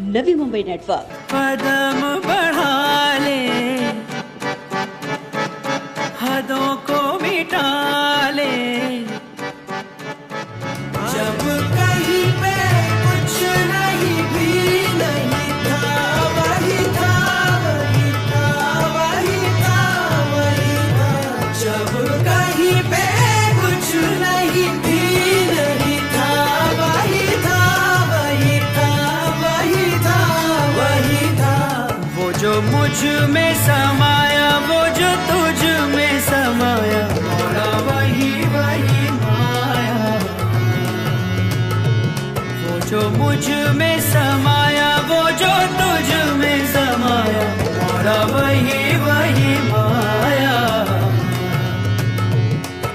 Navi Mumbai network. कदम बढ़ा ले, हदों को मिटा ले, जब कहीं पे कुछ नहीं भी नहीं था, वही था, वही था, वही था, वही था। जब कहीं पे कुछ नहीं भी नहीं था, वही था, वही था, वही था, वही था। वो जो मुझ में समाया, वो जो तुझ में समाया, मोरा वही वही माया। वो जो मुझ में समाया, वो जो तुझ में समाया, मोरा वही वही माया।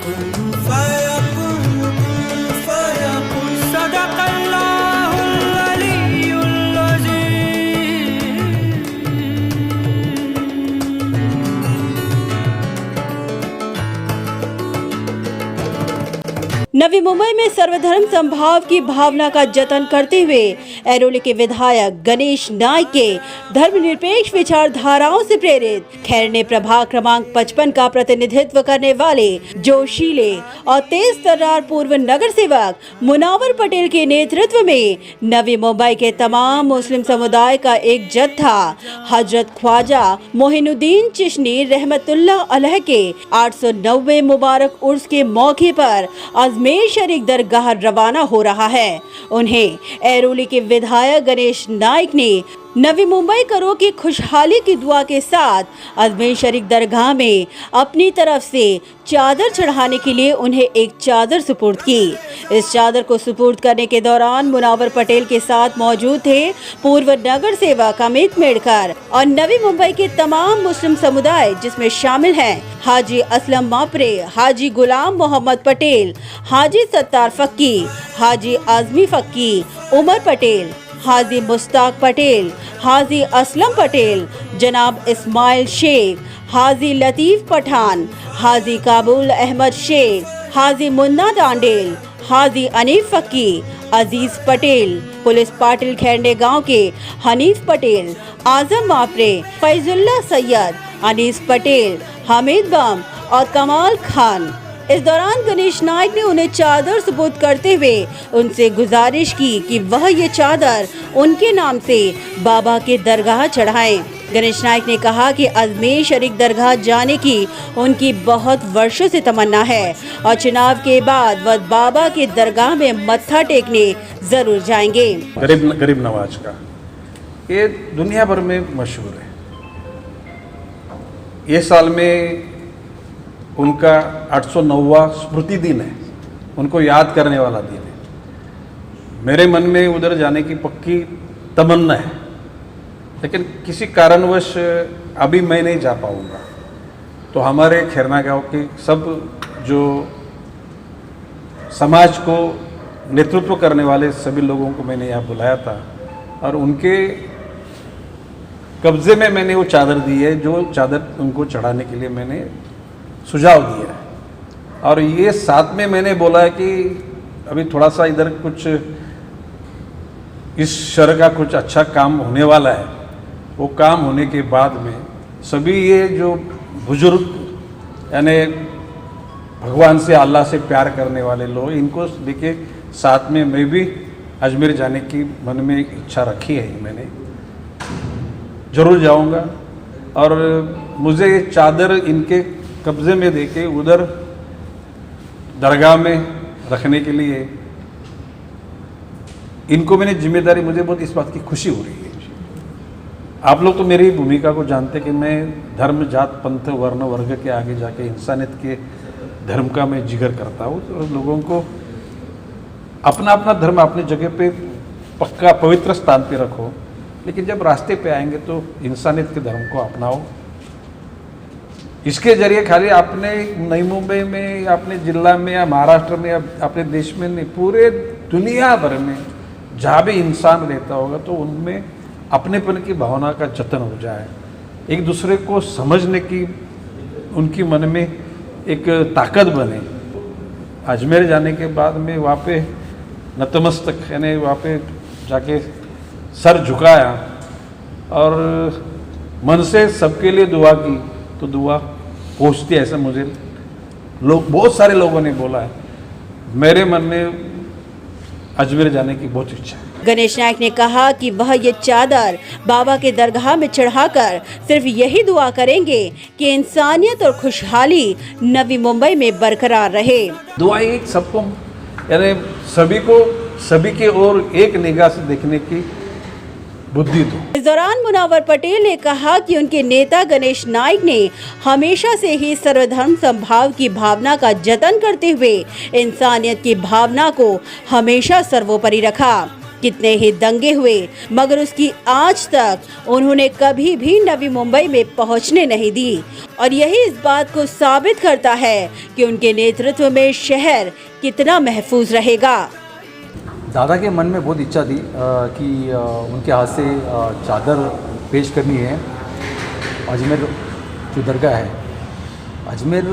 कुन फयकुन, कुन फयकुन, सदक़ल्लाहुल अलीयुल अज़ीम। नवी मुंबई में सर्वधर्म संभाव की भावना का जतन करते हुए ऐरोली के विधायक गणेश नाइक के धर्मनिरपेक्ष विचारधाराओं से प्रेरित खैर ने प्रभाग क्रमांक 55 का प्रतिनिधित्व करने वाले जोशीले और तेज तर्रार पूर्व नगर सेवक मुनावर पटेल के नेतृत्व में नवी मुंबई के तमाम मुस्लिम समुदाय का एक जत्था हजरत ख्वाजा मोहिनुद्दीन चिश्ती रहमतुल्लाह अलैह के 890वें मुबारक उर्स के मौके पर अजमेर शरीफ दरगाह रवाना हो रहा है। उन्हें ऐरोली के विधायक गणेश नाइक ने नवी मुंबई करो की खुशहाली की दुआ के साथ अजमेर शरीफ दरगाह में अपनी तरफ से चादर चढ़ाने के लिए उन्हें एक चादर सुपुर्द की। इस चादर को सुपुर्द करने के दौरान मुनावर पटेल के साथ मौजूद थे पूर्व नगर सेवक अमित मेडकर और नवी मुंबई के तमाम मुस्लिम समुदाय, जिसमें शामिल हैं हाजी असलम मापरे, हाजी गुलाम मोहम्मद पटेल, हाजी सत्तार फक्की, हाजी आजमी फक्की, उमर पटेल, हाजी मुश्ताक पटेल, हाजी असलम पटेल, जनाब इस्माइल शेख, हाजी लतीफ पठान, हाजी काबुल अहमद शेख, हाजी मुन्ना दांडेल, हाजी अनीफ फक्की, अजीज पटेल, पुलिस पाटिल खैरने गांव के हनीफ पटेल, आजम मापरे, फैजुल्ला सैयद, अनीस पटेल, हमीद बम और कमाल खान। इस दौरान गणेश नाइक ने उन्हें चादर सुपुर्द करते हुए उनसे गुजारिश की कि वह ये चादर उनके नाम से बाबा के दरगाह चढ़ाएं। गणेश नाइक ने कहा कि अजमेर शरीफ दरगाह जाने की उनकी बहुत वर्षों से तमन्ना है और चुनाव के बाद वह बाबा के दरगाह में मत्था टेकने जरूर जाएंगे। गरीब नवाज का ये दुनिया भर में मशहूर है। ये साल में उनका 809वां स्मृति दिन है, उनको याद करने वाला दिन है। मेरे मन में उधर जाने की पक्की तमन्ना है, लेकिन किसी कारणवश अभी मैं नहीं जा पाऊँगा। तो हमारे खैरना गांव के सब जो समाज को नेतृत्व करने वाले सभी लोगों को मैंने यहाँ बुलाया था और उनके कब्जे में मैंने वो चादर दी है, जो चादर उनको चढ़ाने के लिए मैंने सुझाव दिया है। और ये साथ में मैंने बोला है कि अभी थोड़ा सा इधर कुछ इस शहर का कुछ अच्छा काम होने वाला है। वो काम होने के बाद में सभी ये जो बुजुर्ग यानी भगवान से, अल्लाह से प्यार करने वाले लोग, इनको लेके साथ में मैं भी अजमेर जाने की मन में इच्छा रखी है। मैंने ज़रूर जाऊंगा और मुझे ये चादर इनके कब्जे में देके उधर दरगाह में रखने के लिए इनको मैंने जिम्मेदारी, मुझे बहुत इस बात की खुशी हो रही है। आप लोग तो मेरी भूमिका को जानते कि मैं धर्म, जात, पंथ, वर्ण, वर्ग के आगे जाके इंसानियत के धर्म का मैं जिक्र करता हूँ। और लोगों को अपना अपना धर्म अपनी जगह पे पक्का पवित्र स्थान पे रखो, लेकिन जब रास्ते पे आएंगे तो इंसानियत के धर्म को अपनाओ। इसके जरिए खाली आपने नई मुंबई में या अपने जिला में या महाराष्ट्र में या अपने देश में नहीं, पूरे दुनिया भर में जहाँ भी इंसान रहता होगा तो उनमें अपनेपन की भावना का जतन हो जाए, एक दूसरे को समझने की उनकी मन में एक ताकत बने। अजमेर जाने के बाद में वहाँ पे नतमस्तक यानी वहाँ पे जाके सर झुकाया और मन से सबके लिए दुआ की तो दुआ पहुँचती है, ऐसा मुझे लोग, बहुत सारे लोगों ने बोला है। मेरे मन में अजमेर जाने की बहुत इच्छा है। गणेश नायक ने कहा कि वह ये चादर बाबा के दरगाह में चढ़ाकर सिर्फ यही दुआ करेंगे कि इंसानियत और खुशहाली नवी मुंबई में बरकरार रहे। दुआ एक सबको, यानी सभी को, सभी के ओर एक निगाह से देखने की बुद्धि दो। इस दौरान मुनावर पटेल ने कहा कि उनके नेता गणेश नायक ने हमेशा से ही सर्वधर्म समभाव की भावना का जतन करते हुए इंसानियत की भावना को हमेशा सर्वोपरि रखा। कितने ही दंगे हुए मगर उसकी आज तक उन्होंने कभी भी नवी मुंबई में पहुंचने नहीं दी और यही इस बात को साबित करता है कि उनके नेतृत्व में शहर कितना महफूज रहेगा। दादा के मन में बहुत इच्छा थी कि उनके हाथ से चादर पेश करनी है। अजमेर जो दरगाह है, अजमेर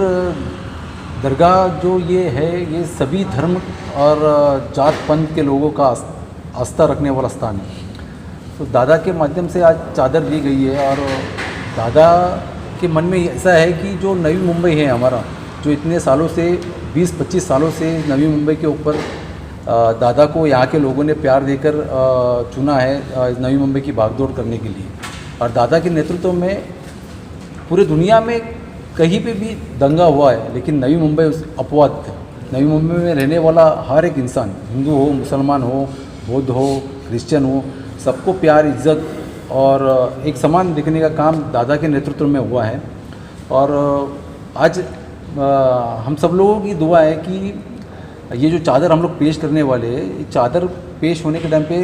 दरगाह जो ये है, ये सभी धर्म और जात पंथ के लोगों का आस्था रखने वाला स्थान है। तो दादा के माध्यम से आज चादर दी गई है और दादा के मन में ऐसा है कि जो नवी मुंबई है हमारा, जो इतने सालों से 20-25 सालों से नवी मुंबई के ऊपर दादा को यहाँ के लोगों ने प्यार देकर चुना है नवी मुंबई की भागदौड़ करने के लिए। और दादा के नेतृत्व में पूरे दुनिया में कहीं पे भी दंगा हुआ है, लेकिन नवी मुंबई उस अपवाद थे। नवी मुंबई में रहने वाला हर एक इंसान, हिंदू हो, मुसलमान हो, बौद्ध हो, क्रिश्चियन हो, सबको प्यार, इज्जत और एक समान दिखने का काम दादा के नेतृत्व में हुआ है। और आज हम सब लोगों की दुआ है कि ये जो चादर हम लोग पेश करने वाले हैं, ये चादर पेश होने के टाइम पे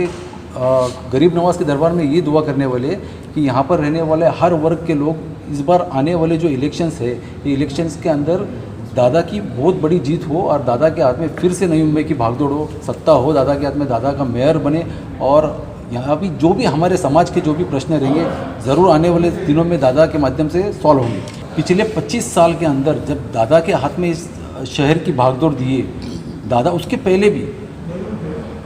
गरीब नवाज के दरबार में ये दुआ करने वाले कि यहाँ पर रहने वाले हर वर्ग के लोग इस बार आने वाले जो इलेक्शंस है, ये इलेक्शंस के अंदर दादा की बहुत बड़ी जीत हो और दादा के हाथ में फिर से नई मुंबई की भागदौड़ हो, सत्ता हो दादा के हाथ में, दादा का मेयर बने। और यहाँ भी जो भी हमारे समाज के जो भी प्रश्न रहेंगे ज़रूर आने वाले दिनों में दादा के माध्यम से सॉल्व होंगे। पिछले 25 साल के अंदर जब दादा के हाथ में इस शहर की भागदौड़ दिए दादा, उसके पहले भी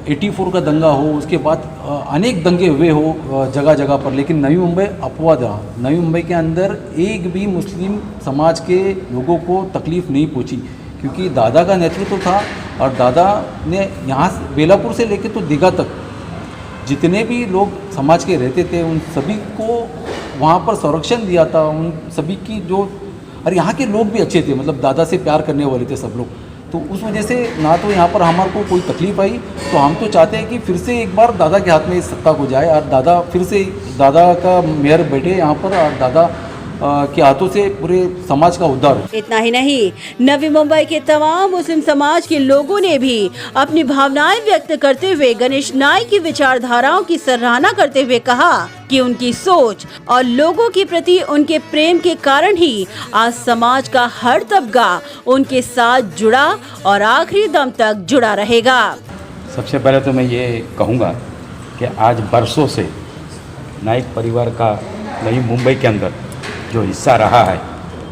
84 का दंगा हो, उसके बाद अनेक दंगे हुए हो जगह जगह पर, लेकिन नवी मुंबई अपवाद रहा। नवी मुंबई के अंदर एक भी मुस्लिम समाज के लोगों को तकलीफ़ नहीं पहुंची क्योंकि दादा का नेतृत्व था। और दादा ने यहाँ बेलापुर से लेकर तो दीघा तक जितने भी लोग समाज के रहते थे उन सभी को वहाँ पर संरक्षण दिया था। उन सभी की जो, और यहाँ के लोग भी अच्छे थे, मतलब दादा से प्यार करने वाले थे सब लोग। तो उस वजह से ना तो यहाँ पर हमारे को कोई तकलीफ आई, तो हम तो चाहते हैं कि फिर से एक बार दादा के हाथ में इस सत्ता को जाए और दादा फिर से दादा का मेयर बैठे यहाँ पर और दादा के हाथों से पूरे समाज का उद्धार हो। इतना ही नहीं, नवी मुंबई के तमाम मुस्लिम समाज के लोगों ने भी अपनी भावनाएं व्यक्त करते हुए गणेश नायक की विचारधाराओं की सराहना करते हुए कहा कि उनकी सोच और लोगों के प्रति उनके प्रेम के कारण ही आज समाज का हर तबका उनके साथ जुड़ा और आखिरी दम तक जुड़ा रहेगा। सबसे पहले तो मैं ये कहूँगा कि आज बरसों से नाइक परिवार का नई मुंबई के अंदर जो हिस्सा रहा है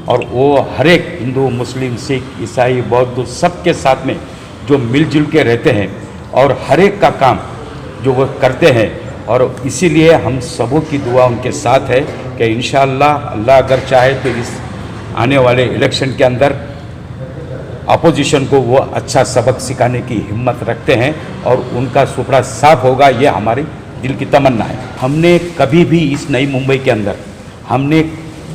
और वो हर एक हिंदू, मुस्लिम, सिख, ईसाई, बौद्ध सबके साथ में जो मिलजुल के रहते हैं और हर एक का काम जो वो करते हैं। और इसीलिए हम सबों की दुआ उनके साथ है कि इंशाअल्लाह अल्लाह अगर चाहे तो इस आने वाले इलेक्शन के अंदर अपोजिशन को वो अच्छा सबक सिखाने की हिम्मत रखते हैं और उनका सुपड़ा साफ होगा, ये हमारी दिल की तमन्ना है। हमने कभी भी इस नई मुंबई के अंदर हमने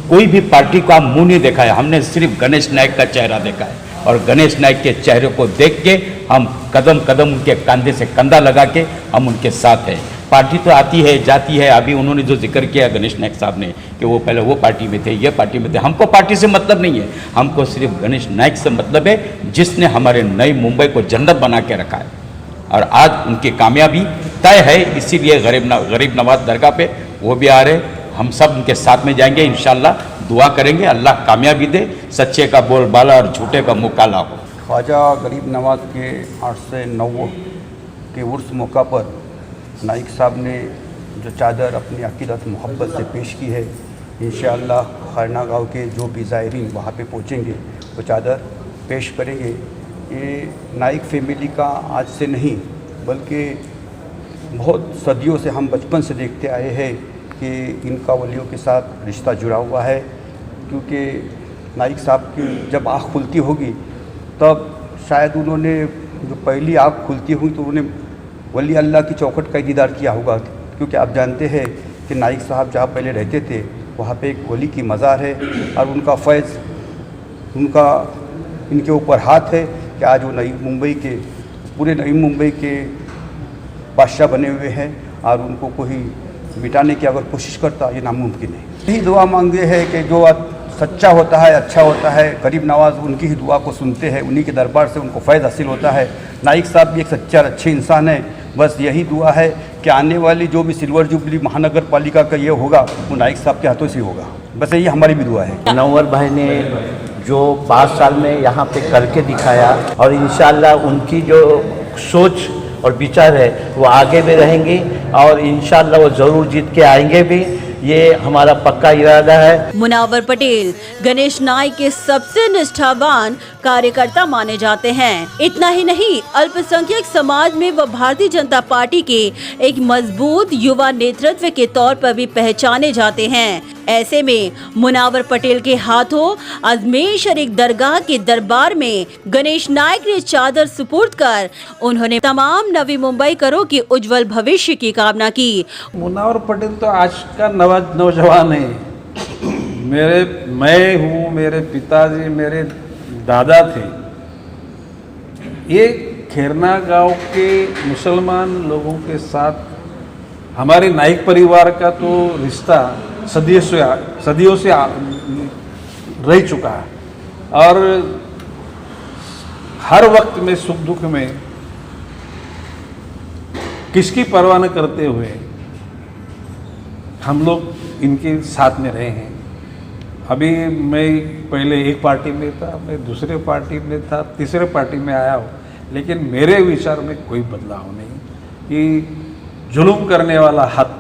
कोई भी पार्टी का मुंह नहीं देखा है, हमने सिर्फ गणेश नायक का चेहरा देखा है और गणेश नायक के चेहरे को देख के हम कदम कदम उनके कंधे से कंधा लगा के हम उनके साथ हैं। पार्टी तो आती है जाती है, अभी उन्होंने जो जिक्र किया गणेश नायक साहब ने कि वो पहले वो पार्टी में थे, ये पार्टी में थे, हमको पार्टी से मतलब नहीं है, हमको सिर्फ गणेश नायक से मतलब है जिसने हमारे नई मुंबई को जन्नत बना के रखा है। और आज उनकी कामयाबी तय है, इसीलिए गरीब नवाज दरगाह पे वो भी आ रहे, हम सब उनके साथ में जाएंगे, इंशाल्लाह दुआ करेंगे अल्लाह कामयाबी दे, सच्चे का बोलबाला और झूठे का मुँह काला हो। ख्वाजा गरीब नवाज के 809 के उर्स मौका पर नाइक साहब ने जो चादर अपनी अकीदत मोहब्बत से पेश की है, इंशाअल्लाह खरना गाँव के जो भी ज़ायरीन वहाँ पे पहुँचेंगे वो चादर पेश करेंगे। ये नाइक फैमिली का आज से नहीं बल्कि बहुत सदियों से हम बचपन से देखते आए हैं कि इनका वलियों के साथ रिश्ता जुड़ा हुआ है, क्योंकि नाइक साहब की जब आँख खुलती होगी तब शायद उन्होंने जो पहली आँख खुलती हुई तो उन्होंने वली अल्लाह की चौखट का दीदार किया होगा, क्योंकि आप जानते हैं कि नाइक साहब जहाँ पहले रहते थे वहाँ पे एक वली की मज़ार है और उनका फैज़ उनका इनके ऊपर हाथ है कि आज वो नई मुंबई के पूरे नई मुंबई के बादशाह बने हुए हैं और उनको कोई मिटाने की अगर कोशिश करता ये नामुमकिन है। यही दुआ मांगते हैं कि जो सच्चा होता है, अच्छा होता है, गरीब नवाज उनकी ही दुआ को सुनते हैं, उन्हीं के दरबार से उनको फ़ैज़ हासिल होता है। नाइक साहब भी एक सच्चा अच्छे इंसान है। बस यही दुआ है कि आने वाली जो भी सिल्वर जुबली महानगर पालिका का ये होगा वो नाइक साहब के हाथों से ही होगा। बस यही हमारी भी दुआ है। मुनव्वर भाई ने जो 5 साल में यहाँ पे करके दिखाया और इंशाल्लाह उनकी जो सोच और विचार है वो आगे भी रहेंगी और इंशाल्लाह वो ज़रूर जीत के आएंगे भी, ये हमारा पक्का इरादा है। मुनव्वर पटेल गणेश नाइक के सबसे निष्ठावान कार्यकर्ता माने जाते हैं। इतना ही नहीं, अल्पसंख्यक समाज में वह भारतीय जनता पार्टी के एक मजबूत युवा नेतृत्व के तौर पर भी पहचाने जाते हैं। ऐसे में मुनव्वर पटेल के हाथों अजमेर शरीफ दरगाह के दरबार में गणेश नाइक ने चादर सुपुर्द कर उन्होंने तमाम नवी मुंबईकरों के उज्जवल भविष्य की कामना की। मुनव्वर पटेल तो आज का नौजवान है। मैं हूँ, मेरे पिताजी, मेरे दादा थे। ये खैरना गांव के मुसलमान लोगों के साथ हमारे नाइक परिवार का तो रिश्ता सदियों से रह चुका है और हर वक्त में सुख दुख में किसकी परवाह न करते हुए हम लोग इनके साथ में रहे हैं। अभी मैं पहले एक पार्टी में था, मैं दूसरे पार्टी में था, तीसरे पार्टी में आया हूँ, लेकिन मेरे विचार में कोई बदलाव नहीं कि जुल्म करने वाला हाथ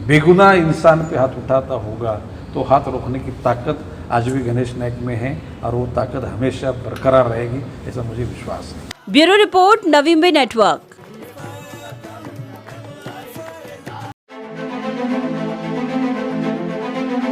बेगुनाह इंसान पे हाथ उठाता होगा तो हाथ रोकने की ताकत आज भी गणेश नाइक में है और वो ताकत हमेशा बरकरार रहेगी, ऐसा मुझे विश्वास है। Bureau report, Navi Mumbai network.